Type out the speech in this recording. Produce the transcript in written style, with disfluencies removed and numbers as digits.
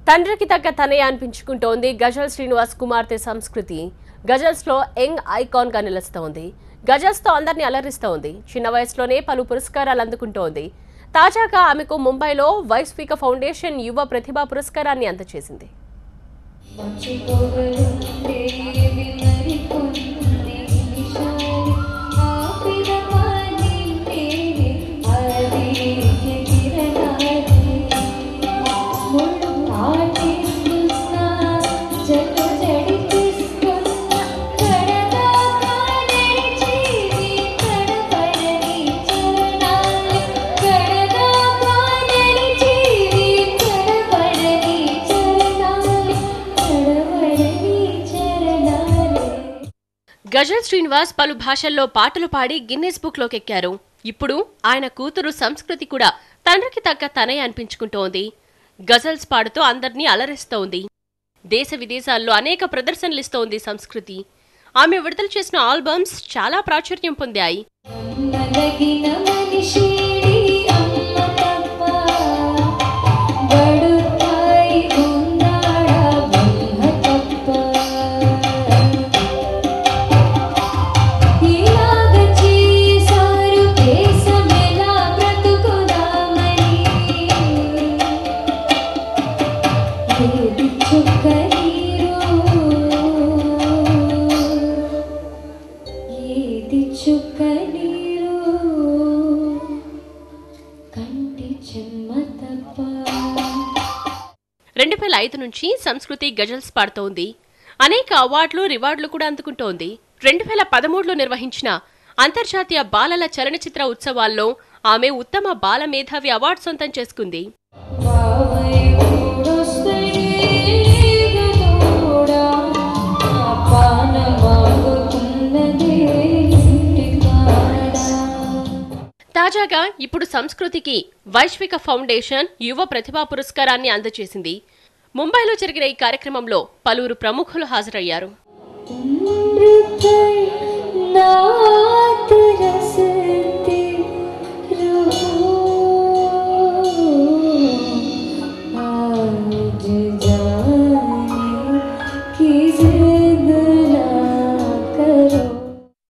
తండ్రికి తగ్గ తనే అనిపించుకుంటోంది గజల్ శ్రీనివాస్ కుమార్తె సంస్కృతి. గజల్స్ లో యంగ్ ఐకాన్ గా నిలుస్తోంది. గజల్స్ తో అందరినీ అలరిస్తోంది. చిన్న వయసులోనే పలు పురస్కారాలు అందుకుంటోంది. తాజాగా ఆమెకు ముంబైలో వైస్విక ఫౌండేషన్ యువ ప్రతిభా పురస్కారాన్ని అందజేసింది. గజల్ శ్రీనివాస్ పలు భాషల్లో పాటలు పాడి గిన్నెస్ బుక్ లోకెక్కారు. ఇప్పుడు ఆయన కూతురు సంస్కృతి కూడా తండ్రికి తగ్గ తనే అనిపించుకుంటోంది. గజల్స్ పాడుతూ అందర్నీ అలరిస్తోంది. దేశ విదేశాల్లో అనేక ప్రదర్శనలిస్తోంది సంస్కృతి. ఆమె విడుదల చేసిన ఆల్బమ్స్ చాలా ప్రాచుర్యం పొందాయి. రెండు 2005 నుంచి సంస్కృతి గజల్స్ పాడుతోంది. అనేక అవార్డులు రివార్డులు కూడా అందుకుంటోంది. 2013లో నిర్వహించిన అంతర్జాతీయ బాలల చలనచిత్ర ఉత్సవాల్లో ఆమె ఉత్తమ బాల మేధావి అవార్డు సొంతం చేసుకుంది. తాజాగా ఇప్పుడు సంస్కృతికి వైశ్విక ఫౌండేషన్ యువ ప్రతిభా పురస్కారాన్ని అందజేసింది. ముంబైలో జరిగిన ఈ కార్యక్రమంలో పలువురు ప్రముఖులు హాజరయ్యారు.